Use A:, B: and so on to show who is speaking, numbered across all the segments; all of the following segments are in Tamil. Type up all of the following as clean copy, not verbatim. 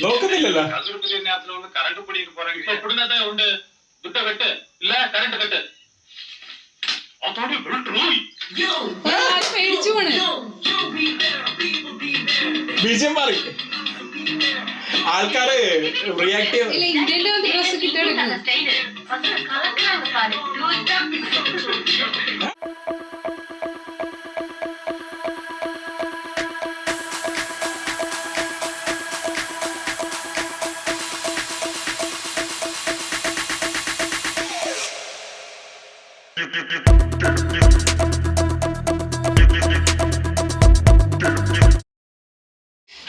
A: നോക്കുന്നില്ലല്ലോ.
B: കറണ്ട് പിടിക്ക് പോറെങ്കിൽ കുടുങ്ങത്തെ ഉണ്ട്. ദുട്ട വെട്ട് ഇല്ല കറണ്ട് കട്ട്. അതോടെ വിളിട്ടോയി.
C: പേടിച്ചു പോണ്.
A: ബിജിഎം മാറി. ആൾക്കാര് റിയാക്ട് ചെയ്യും.
C: ഇല്ല ഇന്ത്യന്റെ ഡ്രസ് കിട്ടിയെടുക്കുന്നു.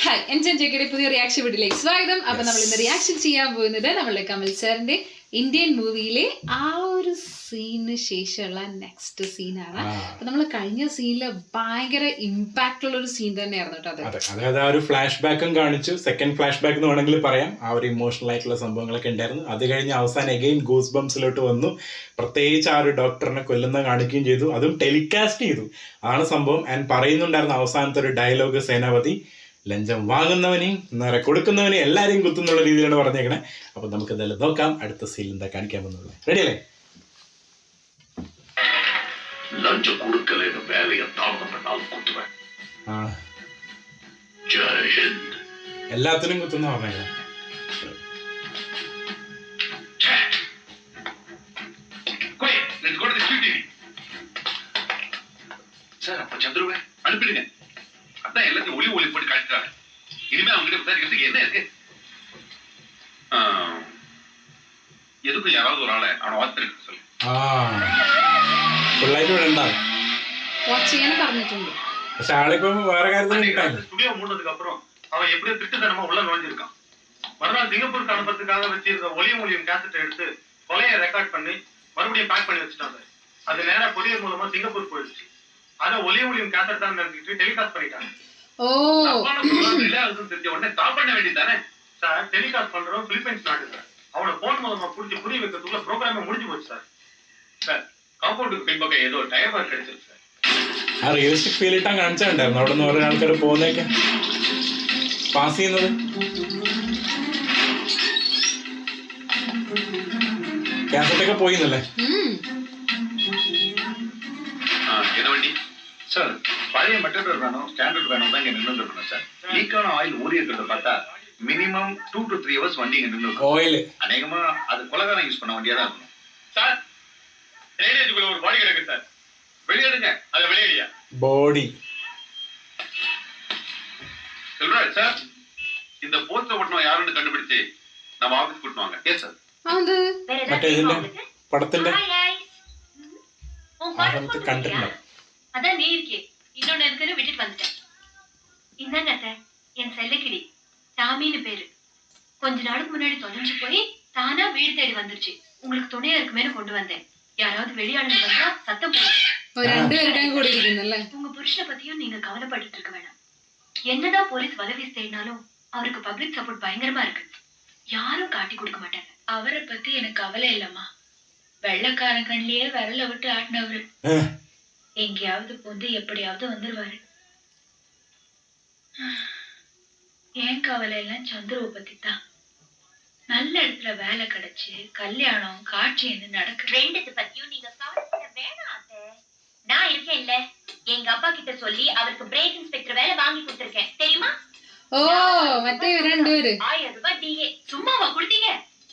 C: ഹായ് എൻജോയ്യുടെ പുതിയ റിയാക്ഷൻ വീഡിയോയിലേക്ക് സ്വാഗതം. അപ്പൊ നമ്മൾ ഇന്ന് റിയാക്ഷൻ ചെയ്യാൻ പോകുന്നത് നമ്മളുടെ കമൽ സാറിന്റെ ഇന്ത്യൻ മൂവിയിലെ ആ ഒരു സീനിന് ശേഷമുള്ള നെക്സ്റ്റ് സീനാണ്. അപ്പൊ നമ്മൾ കഴിഞ്ഞ സീനില് ഭയങ്കര ഇമ്പാക്ട് ഉള്ള ഒരു സീൻ തന്നെയായിരുന്നു കേട്ടോ.
A: അതായത് ആ ഒരു ഫ്ലാഷ് ബാക്കും കാണിച്ചു, സെക്കൻഡ് ഫ്ലാഷ് ബാക്ക് എന്ന് വേണമെങ്കിൽ പറയാം. ആ ഒരു ഇമോഷണൽ ആയിട്ടുള്ള സംഭവങ്ങളൊക്കെ ഉണ്ടായിരുന്നു. അത് കഴിഞ്ഞ് അവസാനം എഗെയിൻ ഗൂസ് ബംസിലോട്ട് വന്നു. പ്രത്യേകിച്ച് ആ ഒരു ഡോക്ടറിനെ കൊല്ലുന്ന കാണിക്കുകയും ചെയ്തു, അതും ടെലികാസ്റ്റ് ചെയ്തു. ആണ് സംഭവം. ആൻഡ് പറയുന്നുണ്ടായിരുന്നു അവസാനത്തെ ഒരു ഡയലോഗ്, സേനാപതി ലഞ്ചം വാങ്ങുന്നവനെയും നേരെ കൊടുക്കുന്നവനെയും എല്ലാരെയും കുത്തുന്നുള്ള രീതിയിലാണ് പറഞ്ഞേക്കണേ. അപ്പൊ നമുക്ക് എന്തായാലും നോക്കാം അടുത്ത സീൻ എന്താ കാണിക്കാൻ പോകുന്നത്. റെഡി അല്ലേ? എല്ലാത്തിനും കുത്തുന്ന പറഞ്ഞേക്കണേ.
B: ചന്ദ്രുവേ அனுப்பிடுங்க. அதான் எல்லாத்தையும் ஒளி ஒளி போட்டு காட்டுறாங்க. இனிமே அவங்ககிட்ட விசாரிக்கிறதுக்கு என்ன இருக்கு? எதுக்கும் யாராவது ஒரு ஆளை அவனை வாத்திருக்கு சொல்லு.
A: പക്ഷെ ആളിപ്പോ വേറെ കാര്യത്തിൽ
B: ஸ்டுடியோ மூடுனதுக்கு அப்புறம் அவன் எப்படியோ திட்டுத்தனமா உள்ள நுழைஞ்சிருக்கான். மறுநாள் சிங்கப்பூருக்கு அனுப்புறதுக்காக வச்சிருந்த ஒளியும் ஒளியும் கேசட்டை எடுத்து கொலையை ரெக்கார்ட் பண்ணி மறுபடியும் பேக் பண்ணி வச்சுட்டாங்க. அது நேரா கொரியர் மூலமா சிங்கப்பூர் போயிடுச்சு. அத ஒளியும் ஒளியும் கேசட் தான் நினைச்சிட்டு டெலிகாஸ்ட் பண்ணிட்டாங்க.
C: ஓ
B: உடனே ஸ்டாப் பண்ண வேண்டியதானே சார். டெலிகாஸ்ட் பண்றோம் பிலிப்பைன்ஸ் நாட்டு சார். அவனை போன் மூலமா புடிச்சு புரிய வைக்கிறதுக்குள்ள ப்ரோக்ராமே முடிஞ்சு போச்சு சார். சார் காம்பவுண்டுக்கு பின்பக்கம் ஏதோ டயர் மார்க் கிடைச்சிருக்கு சார்.
A: ആ റിയലിസ്റ്റിക് ഫീൽ ഇട്ടാൻ കാണിച്ചിട്ടുണ്ടായിരുന്നു. അവിടെ നിന്ന് ഓരോ ആൾക്കാർ പോകുന്നതൊക്കെ പാസ് ചെയ്യുന്നത്. ക്യാസറ്റൊക്കെ പോയിന്നല്ലേ?
B: என்ன வண்டி சார்? பழைய மெட்டீரியல் வேணும், ஸ்டாண்டர்ட் வேணும் தான் இங்க நின்று இருக்கணும் சார். லீக்கான ஆயில் ஊறி இருக்கிறத பார்த்தா மினிமம் 2 to 3 hours வண்டி இங்க நின்று இருக்கும். ஆயில் அநேகமா அது கொலகாரம் யூஸ் பண்ண வண்டியா தான் இருக்கும் சார். ரேடியேஜுக்குள்ள ஒரு பாடி கிடக்கு சார். வெளியேடுங்க, அதை வெளியேடியா
A: பாடி
B: சொல்றாரு சார். இந்த போஸ்டர் ஒட்டணும் யாருன்னு கண்டுபிடிச்சு நம்ம ஆபீஸ் கூட்டிட்டு வாங்க. Yes sir.
C: அது
A: மറ്റേ ഇതിന്റെ പടത്തിന്റെ കണ്ടിട്ടുണ്ട്.
D: அதான் நீ இருக்கே, இன்னொன்னு இருக்குன்னு விட்டுட்டு வந்துட்டேன். இந்தாங்க அத்தை, என் செல்லக்கிளி டாமின்னு பேரு. கொஞ்ச நாளுக்கு முன்னாடி தொலைஞ்சு போய் தானா வீடு தேடி வந்துருச்சு. உங்களுக்கு துணையா இருக்குமேனு கொண்டு வந்தேன். யாராவது வெளியாளுங்க வந்தா சத்தம் போடுங்க. உங்க புருஷனை பத்தியும் நீங்க கவலைப்பட்டு இருக்க வேணாம். என்னதான் போலீஸ் வலை தேடினாலும் அவருக்கு பப்ளிக் சப்போர்ட் பயங்கரமா இருக்கு. யாரும் காட்டி கொடுக்க மாட்டாங்க. அவரை பத்தி எனக்கு கவலை இல்லம்மா. வெள்ளக்காரன் கண்ணிலேயே விரல விட்டு ஆட்டினவரு. எங்கேயாவது போந்து எப்படியாவது வந்துருவாரு. ஏன் கவலை எல்லாம் சந்துருவை பத்தி தான். நல்ல இடத்துல வேலை கிடைச்சு கல்யாணம் காட்சி என்ன நடக்கு.
E: ரெண்டுத்து பத்தியும் நீங்க கவலைப்பட வேணாம் அத்தை. நான் இருக்கேன் இல்ல. எங்க அப்பா கிட்ட சொல்லி அவருக்கு பிரேக் இன்ஸ்பெக்டர் வேலை வாங்கி கொடுத்திருக்கேன் தெரியுமா?
C: ஓ மத்தே 2 பேரு
E: 1000 ரூபாய் டிஏ சும்மாவா கொடுத்தீங்க?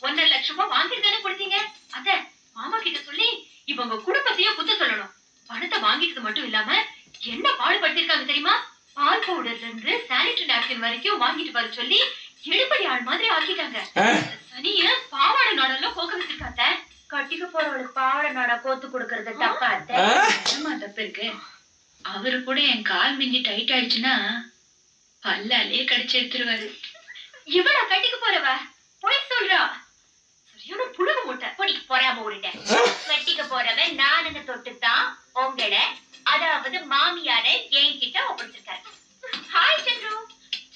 E: 1.5 லட்சம் ரூபாய் வாங்கிட்டு தானே கொடுத்தீங்க. அத்தை மாமா கிட்ட சொல்லி இவங்க குடும்பத்தையும் குத்த சொல்லணும். பணத்தை வாங்கிட்டது மட்டும் இல்லாம என்ன பாடுபடுத்திருக்காங்க தெரியுமா? பால் பவுடர்ல இருந்து சானிட்டரி நாப்கின் வரைக்கும் வாங்கிட்டு வர சொல்லி எடுபடி ஆள் மாதிரி ஆக்கிட்டாங்க. சனிய பாவாடை நாடெல்லாம் போக்க வச்சிருக்காத்த. கட்டிக்க போறவளுக்கு பாவாடை நாடா கோத்து கொடுக்கறது தப்பா அத்தை?
D: என்னமா தப்பு இருக்கு? அவரு கூட என் கால் மிஞ்சி டைட் ஆயிடுச்சுன்னா பல்லாலே கடிச்சு எடுத்துருவாரு.
E: இவளா கட்டிக்க போறவ போய் சொல்றா. சரியான புழுகு மூட்டை. பொடிக்கு போறாம விடுட்டேன். கட்டிக்க போறவன் நான் என்ன தொட்டுத்தான் உங்களை, அதாவது மாமியார என்கிட்ட ஒப்படைச்சிருக்காரு. ஹாய் சந்திரு.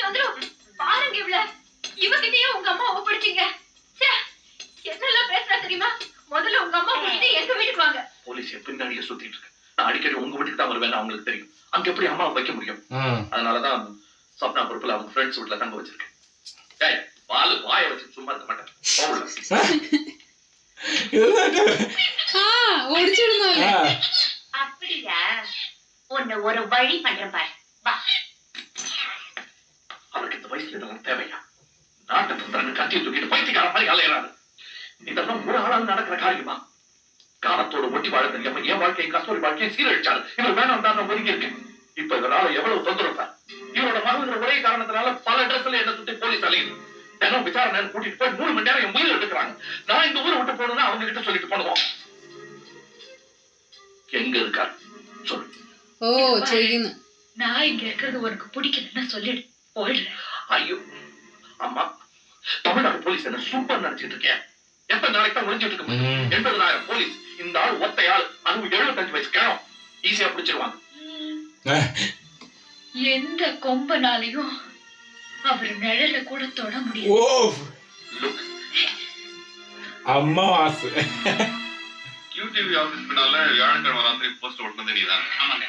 E: சந்திரு பாருங்க இவள. இவகிட்டயே உங்க அம்மா ஒப்படைச்சிங்க. என்னெல்லாம் பேசுறா தெரியுமா? முதல்ல உங்க அம்மா கூட்டிட்டு எங்க வீட்டுக்கு வாங்க.
B: போலீஸ் பின்னாடியே சுத்திட்டு இருக்கு. நான் அடிக்கடி உங்க வீட்டுக்கு தான் வருவேன், அவங்களுக்கு தெரியும். அங்க எப்படி அம்மா வைக்க முடியும்? அதனாலதான் சப்னா பொறுப்புல அவங்க ஃப்ரெண்ட்ஸ் வீட்டுல தங்க வச்சிருக்கேன்.
C: ஓடிச்சிடுந்தோம்ல.
E: அப்படியா? உன்னை ஒரு வழி பண்றேன் பாரு. வா.
B: அவருக்கு இந்த வயசுல இதெல்லாம் தேவையா? நாட்டை தந்திரங்க கத்தியை தூக்கிட்டு பைத்தியக்கார மாதிரி அலையிறாரு. இதெல்லாம் ஒரு ஆளால் நடக்கிற காரியமா? காலத்தோடு ஒட்டி வாழ தெரியாம என் வாழ்க்கையை கஸ்தூரி வாழ்க்கையை சீரழிச்சாரு. இவர் வேணாம் தான் ஒதுங்கி இருக்கு. இப்ப இதனால எவ்வளவு தொந்தரவு. இவரோட மகன் ஒரே காரணத்தினால பல ட்ரெஸ்ல என்ன சுத்தி போலீஸ் அலையுது. தினம் விசாரணை கூட்டிட்டு போய் 3 மணி நேரம் என் உயிர் எடுக்கிறாங்க. நான் இந்த ஊரை விட்டு போகணும்னு அவங்க கிட்ட சொல்லிட்டு போனோம். எங்க இருக்காரு சொல்லு.
C: ஓ ചെയ്യുന്നു.
D: நான் இங்க இருக்கிறது உனக்கு பிடிக்கலன்னா சொல்லிடு, போயிடுறேன்.
B: ஐயோ அம்மா, தமிழ்நாடு போலீஸ் என்ன சூப்பர் நினைச்சிட்டு இருக்கேன். எத்தனை நாளைக்கு தான் ஒளிஞ்சிட்டு இருக்க முடியும்? 80,000 போலீஸ். இந்த ஆள் ஒத்த ஆள், அதுவும் 75 வயசு கிழம். ஈஸியா பிடிச்சிருவாங்க.
D: எந்த கொம்பனாலையும் அவர் நிழல கூட தொட முடியும்.
A: ஓ அம்மா வாசு.
B: QTV ஆபீஸ் பின்னால வியாழக்கிழமை ராத்திரி போஸ்ட் ஒட்டினது நீதான்? ஆமாங்க.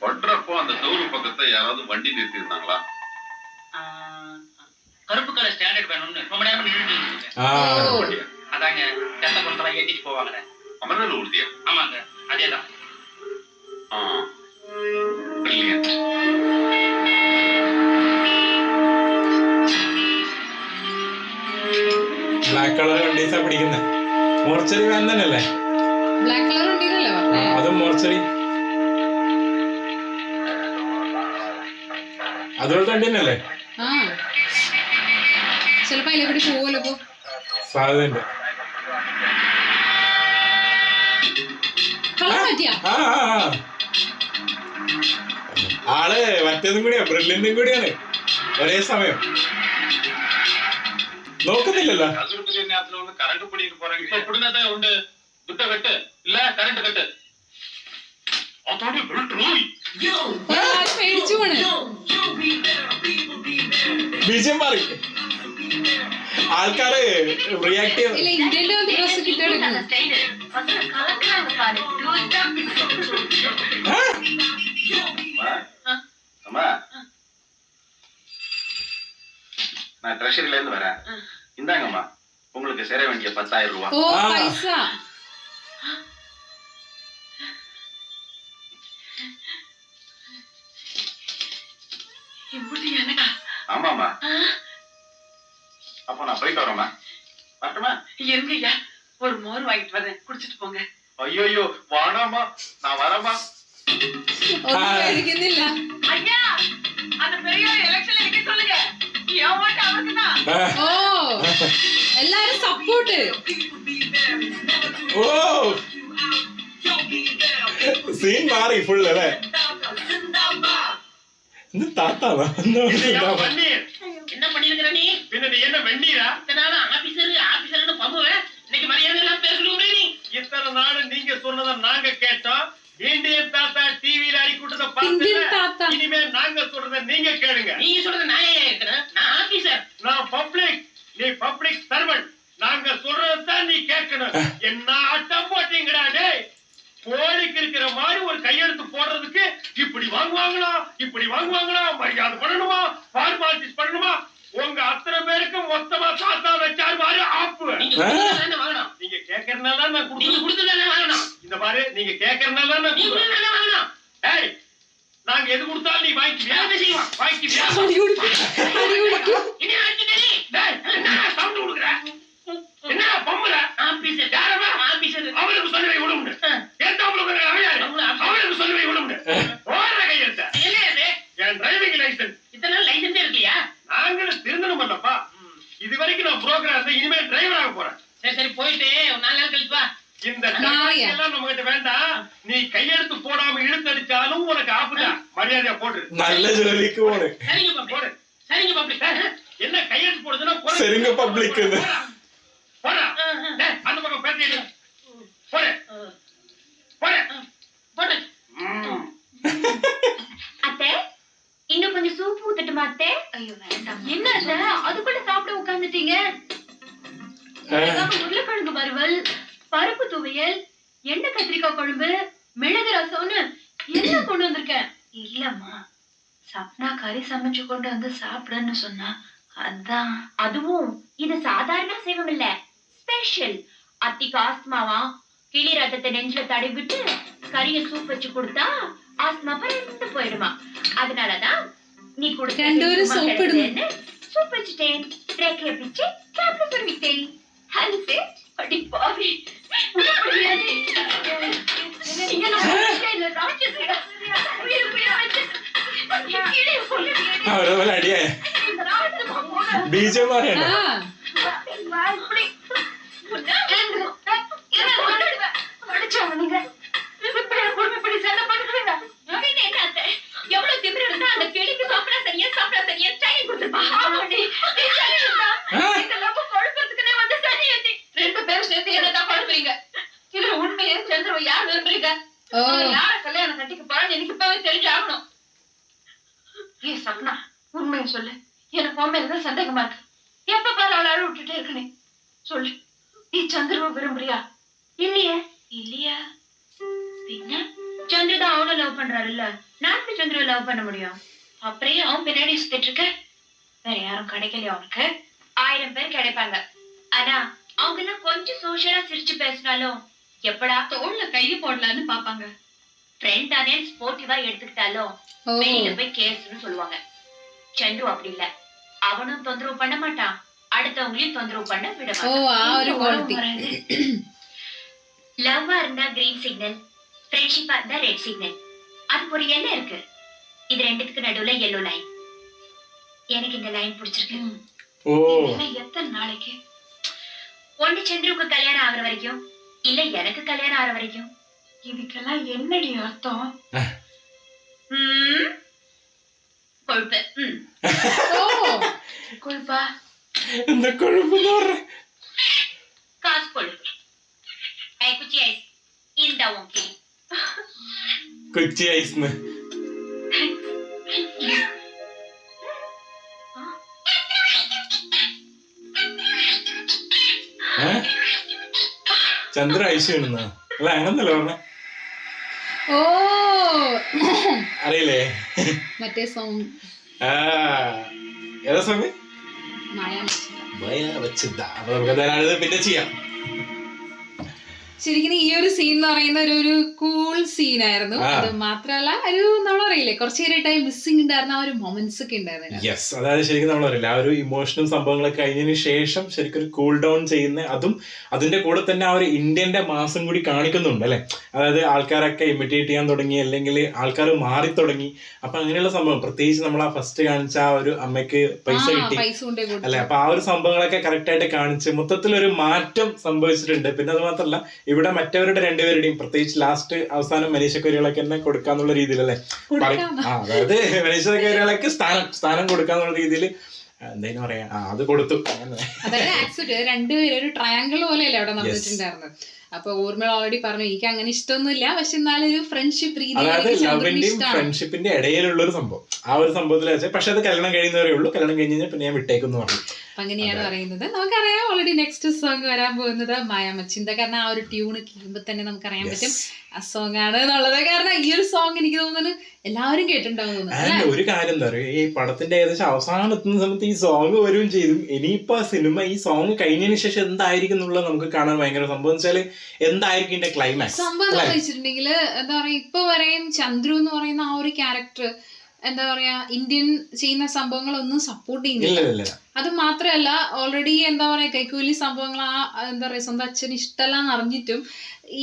B: ஒட்டுறப்போ அந்த டோரு பக்கத்தை யாராவது வண்டி நிறுத்தி இருந்தாங்களா?
F: கருப்பு கலர் ஸ்டாண்டர்ட் வேணும்னு ரொம்ப நேரம் நின்றுட்டு அதாங்க தென்னை கொண்டெல்லாம் ஏத்திட்டு போவாங்க.
B: அமர்நாள் ஊர்தியா?
F: ஆமாங்க, அதேதான்.
A: ബ്ലാക്ക് കളർ വണ്ടീസാ പിടിക്കുന്നത്. മോർച്ചറി വാൻ തന്നെയല്ലേ?
C: ബ്ലാക്ക് കളർ വണ്ടിന്നല്ലേ പറഞ്ഞേ?
A: അതും മോർച്ചറി അതുപോലത്തെ വണ്ടി തന്നെയല്ലേ?
C: ആ ചിലപ്പോ അതിലെ കൂടി പോവല്ലോ. ഇപ്പൊ
A: സാധ്യതയുണ്ട്.
C: കളർ മാറ്റിയാ?
A: ആള് മറ്റേതും കൂടിയാ, ബ്രില്യന്റും കൂടിയാണ് ഒരേ സമയം. നോക്കുന്നില്ലല്ലോ.
B: കറണ്ട് പിടിക്ക് പോറെങ്കിൽ ഉണ്ട്. ദുട്ട കെട്ട് ഇല്ല, കറണ്ട് കെട്ട്.
C: പേടിച്ചു പോണ്.
A: ബീജം മാറി. ആൾക്കാര് റിയാക്ട് ചെയ്യും.
C: ഇല്ല, ഇന്ത്യന്റെ ഡ്രസ് കിട്ടിയെടുക്കുന്നു.
B: அம்மா, நான் ட்ரெஷரியில இருந்து வரேன். இந்தாங்கம்மா உங்களுக்கு சேர வேண்டிய 10,000 ரூபாய்.
C: ഓ പൈസ.
B: ஆமாமா. அப்போ நான் போயிட்டு வரேம்மா. வரட்டுமா?
G: எங்கய்யா, ஒரு மோர் வாங்கிட்டு வரேன், குடிச்சிட்டு போங்க.
B: ஐயோ வாடாமா, நான் வரேம்மா.
C: ഒന്നും പേടിക്കുന്നില്ല.
G: ஐயா, அந்த பெரியார் எலெக்ஷன்ல நிக்க சொல்லுங்க. என் ஓட்டு அவருக்குதான்.
C: ഓ എല്ലാരും സപ്പോർട്ട്.
A: ഓ സീൻ മാറി ഫുൾ അല്ലേ? இந்த தாத்தாவா?
F: என்ன பண்ணிருக்கிற நீ?
B: பின்ன நீ என்ன வெண்ணீரா?
F: இத்தனை ஆபீசர்னு பம்புவேன். இன்னைக்கு மரியாதை எல்லாம் பேசணும். நீ
B: இத்தனை நாள் நீங்க சொன்னதை நாங்க கேட்டோம். இந்தியன் தாத்தா டிவில அடிக்கூட்டத
C: இந்தியன் தாத்தா.
B: பார்த்து இனிமே நாங்க சொல்றத நீங்க கேளுங்க.
F: நீங்க சொல்றது நான் ஏன் கேட்கிறேன்? நான் ஆபீசர்.
B: நான் பப்ளிக், நீ பப்ளிக் சர்வன்ட். நாங்க சொல்றதான் நீ கேட்கணும். என்ன ஆட்டம் போட்டீங்கடா டேய். போலிக்கு இருக்கிற மாதிரி ஒரு கையெழுத்து போடுறதுக்கு இப்படி வாங்குவாங்களா, மரியாதை பண்ணணுமா, ஃபார்மாலிட்டிஸ் பண்ணணுமா? உங்க அத்தனை பேருக்கு மொத்தமா தாத்தா வச்சாரு மாதிரி ஆப்பு.
F: நீங்க கொடுத்ததானே வாங்கணும்.
B: நீங்க கேட்கறதுனால நான்
F: நீங்க கொடுத்ததானே வாங்கணும்.
B: இந்த மாதிரி நீங்க கேட்கறதுனால நான்
F: நீங்க கொடுத்ததானே வாங்கணும்.
B: ஏய், நாங்க எது கொடுத்தாலும் நீ வாங்கிக்கிறியா?
F: என்ன செய்வா?
B: வாங்கிக்கிறியா?
C: അടി കൊടുക്കും.
F: என்ன ஆச்சுட்டே நீ?
B: டேய், என்ன சவுண்ட் கொடுக்குற? என்ன பம்புற?
F: ஆபீசர்.
B: யாரவா?
F: ஆபீசர்.
B: அவனுக்கு சொல்லவே விடுமுண்டு. ஏத்தாப்புல உட்கார்ந்து அவன் யாரு? அவனுக்கு சொல்லவே விடுமுண்டு. ஓடுற கையெழுத்த.
F: என்ன இது?
B: என் டிரைவிங் லைசன்ஸ்.
F: இத்தனை நாள் லைசன்ஸே இருக்கலையா?
B: நாங்களும் திருந்தணும் இல்லப்பா. இது வரைக்கும் நான் புரோக்கரா இருந்தேன், இனிமே டிரைவர் ஆக போறேன்.
F: சரி போயிட்டு ஒரு 4 நாள் கழிச்சு வா.
B: இந்த எல்லாம் நம்ம கிட்ட வேண்டாம். நீ கையெழுத்து போடாம இழுத்தடிச்சாலும் உனக்கு ஆப்புதான். மரியாதையா போடு.
A: நல்ல ஜோலிக்கு போடு.
F: சரிங்க பப்ளிக்.
B: போடு.
F: சரிங்க பப்ளிக்.
B: என்ன கையெழுத்து போடுதுன்னா
A: சரிங்க பப்ளிக் இது.
B: போடா. டேய், அந்த பக்கம் பேசிடு. போடு. போடு.
F: போடு.
E: அத்தை, இன்னும் கொஞ்சம் சூப்பு ஊத்தட்டுமா அத்தை? ஐயோ வேண்டாம். என்ன அத்தை, அதுக்குள்ள சாப்பிட உட்கார்ந்துட்டீங்க? உருளைக்கிழங்கு வறுவல், பருப்பு துவையல், எண்ணெய் கத்திரிக்காய் குழம்பு, மிளகு ரசம்னு என்ன கொண்டு வந்திருக்கேன். இல்லம்மா, சப்னா கறி சமைச்சு கொண்டு வந்து சாப்பிடுன்னு சொன்னா
D: அதான் அதுவும் இது சாதாரண சேவம் இல்ல, ஸ்பெஷல். அத்திக்கு ஆஸ்மாவா, கிளி ரத்தத்தை நெஞ்சில தடவி விட்டு கறிய சூப் வச்சு கொடுத்தா ஆஸ்மா பறந்து போயிடுமா. அதனாலதான் நீ
C: രണ്ടുപേരും soap ഇടുന്നു.
D: சூப் வச்சுட்டேன், ரேக்கைய பிச்சு கேப்ல சொல்லிட்டேன். ஹன்சே அடி பாவி. இங்க நான் ராட்சசிடா.
A: അവരെ അടിയായ ബീജം പറയണ്ട.
D: எவ்வளவு திமிரு இருந்தா அந்த கிளிக்கு சாப்பிடா சரியா சாப்பிடா சரியா ட்ரைனிங் கொடுத்துருப்பா. குழப்பறதுக்குன்னே வந்து சனியத்தி 2 பேரும் சேர்த்து என்னதான் குழப்பறீங்க? இதுல உண்மையே சந்திரவை யார் விரும்புறீங்க? யார கல்யாணம் கட்டிக்க போறான்னு எனக்கு இப்பவே தெரிஞ்சாகணும். ஏ சப்னா, உண்மையை சொல்லு. எனக்கு உன் மேலதான் சந்தேகமா இருக்கு. எப்ப பாரு அவளை அழ விட்டுட்டே இருக்கனே. சொல்லு, நீ சந்திரவை விரும்புறியா? இல்லையே. இல்லையா? பின்ன சந்திரதான் அவனை லவ் பண்றாருல்ல, நான் சந்திரவை லவ் பண்ண முடியும்? அப்படியே அவன் பின்னாடி சுத்திட்டு இருக்க. வேற யாரும் கிடைக்கலையா அவனுக்கு? 1000 பேர் கிடைப்பாங்க. ஆனா அவங்க எல்லாம் கொஞ்சம் சோஷியலா சிரிச்சு பேசினாலும் எப்படா தோல்ல கையை போடலான்னு பாப்பாங்க. ஃப்ரெண்ட் தானே ஸ்போர்ட்டிவா எடுத்துக்கிட்டாலும் வெளியில போய் கேஸ்ன்னு சொல்லுவாங்க. சந்துரு அப்படி இல்ல. அவனும் தொந்தரவு பண்ண மாட்டான், அடுத்தவங்களையும் தொந்தரவு பண்ண விட மாட்டான். லவ்வா இருந்தா கிரீன் சிக்னல், ஃப்ரெண்ட்ஷிப்பா இருந்தா ரெட் சிக்னல். அதுக்கு ஒரு எல்லை இருக்கு. இது ரெண்டுத்துக்கு நடுவுல எல்லோ லைன். எனக்கு இந்த லைன் பிடிச்சிருக்கு. எத்தனை நாளைக்கு? ஒண்ணு சந்திரவுக்கு கல்யாணம் ஆகுற வரைக்கும், இல்ல எனக்கு கல்யாணம் ஆகுற வரைக்கும். இதுக்கெல்லாம் என்னடி அர்த்தம்? கொழுப்பு. கொழுப்பா?
A: இந்த கொழுப்பு
D: காசு கொழுப்பு. குச்சி ஐஸ் இந்த ஓகே.
A: കൊച്ചി ഐസ് ചന്ദ്ര ഐസ് വേണമെന്നാ? അല്ല അങ്ങനല്ല പറഞ്ഞ. അറിയില്ലേ
C: മറ്റേ സോങ്?
A: ഏതാ സോങ്? വെച്ചിട്ടാ. അപ്പൊ നമുക്ക് പിന്നെ ചെയ്യാം.
C: ശരിക്കും ഈ ഒരു സീൻ എന്ന് പറയുന്ന ഒരു കൂൾ സീനായിരുന്നു. അത് മാത്രല്ല ഒരു നമ്മളറിയില്ലേ കുറച്ചു നേരമായിട്ട് മിസ്സിംഗ് ഉണ്ടായിരുന്ന ആ ഒരു മൊമെന്റ്സ് ഒക്കെ ഉണ്ടായിരുന്നു.
A: യെസ്, അതായത് ശരിക്കും നമ്മളറിയില്ല ആ ഒരു ഇമോഷണൽ സംഭവങ്ങളൊക്കെ കഴിഞ്ഞതിന് ശേഷം ശരിക്കും ഒരു കൂൾ ഡൗൺ ചെയ്യുന്ന, അതും അതിന്റെ കൂടെ തന്നെ ആ ഒരു ഇന്ത്യന്റെ മാസം കൂടി കാണിക്കുന്നുണ്ട് അല്ലെ. അതായത് ആൾക്കാരൊക്കെ ഇമിറ്റേറ്റ് ചെയ്യാൻ തുടങ്ങി, അല്ലെങ്കിൽ ആൾക്കാർ മാറി തുടങ്ങി. അപ്പൊ അങ്ങനെയുള്ള സംഭവം, പ്രത്യേകിച്ച് നമ്മൾ ആ ഫസ്റ്റ് കാണിച്ച ആ ഒരു അമ്മയ്ക്ക് പൈസ കിട്ടി അല്ലെ. അപ്പൊ ആ ഒരു സംഭവങ്ങളൊക്കെ കറക്റ്റ് ആയിട്ട് കാണിച്ച് മൊത്തത്തിലൊരു മാറ്റം സംഭവിച്ചിട്ടുണ്ട്. പിന്നെ അത് മാത്രമല്ല ഇവിടെ മറ്റവരുടെ രണ്ടുപേരുടെയും, പ്രത്യേകിച്ച് ലാസ്റ്റ് അവസാനം മനീഷക്കൊരികളൊക്കെ തന്നെ കൊടുക്കാന്നുള്ള രീതിയിലല്ലേ, അതായത് മനീഷക്കൊരികളൊക്കെ സ്ഥാനം കൊടുക്കാന്നുള്ള രീതിയിൽ എന്തായാലും പറയാ അത് കൊടുത്തു.
C: അതായത് രണ്ടുപേരും ഒരു ട്രയാങ്കിൾ പോലെയല്ലേ അവിടെ നടന്നിട്ടുണ്ടായിരുന്നത്. അപ്പൊ ഊർമിള ഓൾറെഡി പറഞ്ഞു എനിക്ക് അങ്ങനെ ഇഷ്ടമൊന്നുമില്ല, പക്ഷെ എന്നാലും ഒരു ഫ്രണ്ട്ഷിപ്പ് രീതി,
A: അതായത് ലവിന്റെയും ഫ്രണ്ട്ഷിപ്പിന്റെ ഇടയിലുള്ള ഒരു സംഭവം, ആ ഒരു സംഭവത്തിൽ വെച്ചാൽ പക്ഷെ അത് കല്യാണം കഴിയുന്നവരേ ഉള്ളൂ. കല്യാണം കഴിഞ്ഞാൽ പിന്നെ ഞാൻ വിട്ടേക്കെന്ന് പറഞ്ഞു.
C: അങ്ങനെയാണ് പറയുന്നത്. നമുക്കറിയാം ഓൾറെഡി നെക്സ്റ്റ് സോങ് വരാൻ പോകുന്നത് മായാമച്ചിന്ത. കാരണം ആ ഒരു ട്യൂണ് കേൾക്കുമ്പോൾ തന്നെ നമുക്കറിയാൻ പറ്റും ആ സോങ് ആണ് എന്നുള്ളത്. കാരണം ഈ ഒരു സോങ് എനിക്ക് തോന്നുന്നു എല്ലാവരും കേട്ടിട്ടുണ്ടാവും തോന്നുന്നു.
A: ഒരു കാര്യം എന്താ പറയുക, ഈ പടത്തിന്റെ ഏകദേശം അവസാനം എത്തുന്ന സമയത്ത് ഈ സോങ് വരും ചെയ്തു. ഇനിയിപ്പോ സിനിമ ഈ സോങ് കഴിഞ്ഞതിന് ശേഷം എന്തായിരിക്കും എന്നുള്ളത് നമുക്ക് കാണാൻ ഭയങ്കര സംഭവം വെച്ചാല് എന്തായിരിക്കും ഇതിന്റെ ക്ലൈമാക്സ്
C: സംഭവം എന്താ വെച്ചിട്ടുണ്ടെങ്കിൽ എന്താ പറയാ, ഇപ്പൊ വരെയും ചന്ദ്രു എന്ന് പറയുന്ന ആ ഒരു ക്യാരക്ടർ എന്താ പറയാ ഇന്ത്യൻ ചെയ്യുന്ന സംഭവങ്ങളൊന്നും സപ്പോർട്ട് ചെയ്യുന്നില്ല. അത് മാത്രല്ല ഓൾറെഡി എന്താ പറയാ കൈക്കൂലി സംഭവങ്ങൾ എന്താ പറയാ സ്വന്തം അച്ഛന് ഇഷ്ടമല്ലാന്ന് അറിഞ്ഞിട്ടും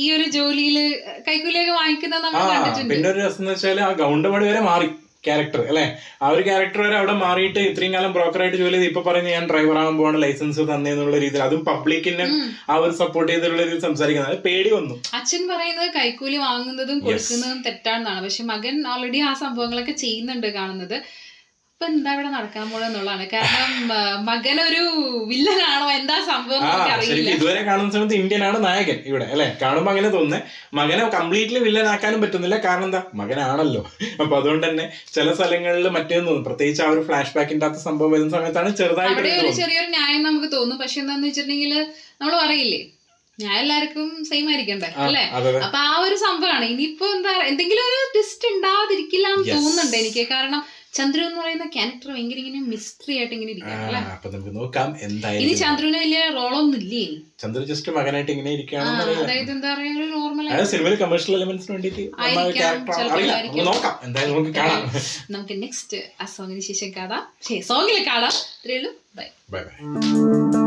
C: ഈ ഒരു ജോലിയില് കൈക്കൂലിയൊക്കെ വാങ്ങിക്കുന്നത് നമ്മൾ കണ്ടിട്ടുണ്ട്.
A: പിന്നെ ഒരു രസം എന്ന് വെച്ചാൽ ആ ഗൗണ്ടമണി വരെ മാറി ക്യാരക്ടർ അല്ലെ. ആ ഒരു ക്യാരക്ടർ വരെ അവിടെ മാറിയിട്ട് ഇത്രയും കാലം ബ്രോക്കറായിട്ട് ജോലി ചെയ്ത് ഇപ്പൊ പറഞ്ഞ് ഞാൻ ഡ്രൈവർ ആകാൻ പോവാണ്, ലൈസൻസ് തന്നെന്നുള്ള രീതിയിൽ, അതും പബ്ലിക്കിനെ ആ ഒരു സപ്പോർട്ട് ചെയ്തിട്ടുള്ള രീതിയിൽ സംസാരിക്കുന്നത് പേടി വന്നു.
C: അച്ഛൻ പറയുന്നത് കൈക്കൂലി വാങ്ങുന്നതും കൊടുക്കുന്നതും തെറ്റാണെന്നാണ്, പക്ഷെ മകൻ ഓൾറെഡി ആ സംഭവങ്ങളൊക്കെ ചെയ്യുന്നുണ്ട് കാണുന്നത്. ഇപ്പൊ എന്താ ഇവിടെ നടക്കാൻ പോണെന്നുള്ളതാണ്. കാരണം മകനൊരു വില്ലനാണോ എന്താ സംഭവം
A: ശരിക്കും ഇതുവരെ കാണുന്ന സമയത്ത് ഇന്ത്യനാണ് നായകൻ ഇവിടെ അല്ലെ. കാണുമ്പോ അങ്ങനെ തോന്നുന്നേ. മകനെ കംപ്ലീറ്റ്ലി വില്ലനാക്കാനും പറ്റുന്നില്ല, കാരണം എന്താ മകനാണല്ലോ. അപ്പൊ അതുകൊണ്ട് തന്നെ ചില സ്ഥലങ്ങളിൽ മറ്റേന്ന് തോന്നും, പ്രത്യേകിച്ച് ആ ഒരു ഫ്ലാഷ് ബാക്കിന്റെ അകത്ത് സംഭവം വരുന്ന സമയത്താണ് ചെറുതായിട്ട്
C: ചെറിയൊരു ന്യായം നമുക്ക് തോന്നും. പക്ഷെ എന്താന്ന് വെച്ചിട്ടുണ്ടെങ്കിൽ നമ്മൾ പറയില്ലേ ഞാൻ എല്ലാവർക്കും സെയിം ആയിരിക്കണ്ടേ അല്ലെ. അപ്പൊ ആ ഒരു സംഭവമാണ്. ഇനിയിപ്പോ എന്താ എന്തെങ്കിലും ഒരു ട്വിസ്റ്റ് ഉണ്ടാവാതിരിക്കില്ല എന്ന് തോന്നുന്നുണ്ട് എനിക്ക്. കാരണം ചന്ദ്രു എന്ന് പറയുന്ന ക്യാരക്ടർ ഭയങ്കര ഇങ്ങനെ മിസ്റ്ററി ആയിട്ട് ഇങ്ങനെ ഇരിക്കുകയാണ് അല്ലേ?
A: അപ്പൊ നമുക്ക് നോക്കാം
C: ഇനി
A: എന്തായാലും.
C: ചന്ദ്രുവിന് വലിയ റോളൊന്നും ഇല്ലേ ഇനി?
A: ചന്ദ്രു ജസ്റ്റ് മകനായിട്ട് ഇങ്ങനെ ഇരിക്കുകയാണെന്ന്
C: അതായത്
A: അറിയില്ല.
C: എന്താ പറയാ, ഒരു നോർമൽ
A: അതായത് സിനിമയിൽ കമ്മേഴ്ഷ്യൽ എലിമെന്റ്സിന് വേണ്ടിയിട്ട്
C: ആയിരിക്കാം,
A: അറിയില്ല.
C: ആയിരിക്കാം.
A: നമുക്ക് നോക്കാം, എന്തായാലും നമുക്ക് കാണാം.
C: നമുക്ക് നെക്സ്റ്റ് ആ സോങ്ങിന് ശേഷം കാണാം, സോങ്ങിൽ കാണാം. ഇത്രയേ ഉള്ളൂ. ബൈ.
A: Bye bye.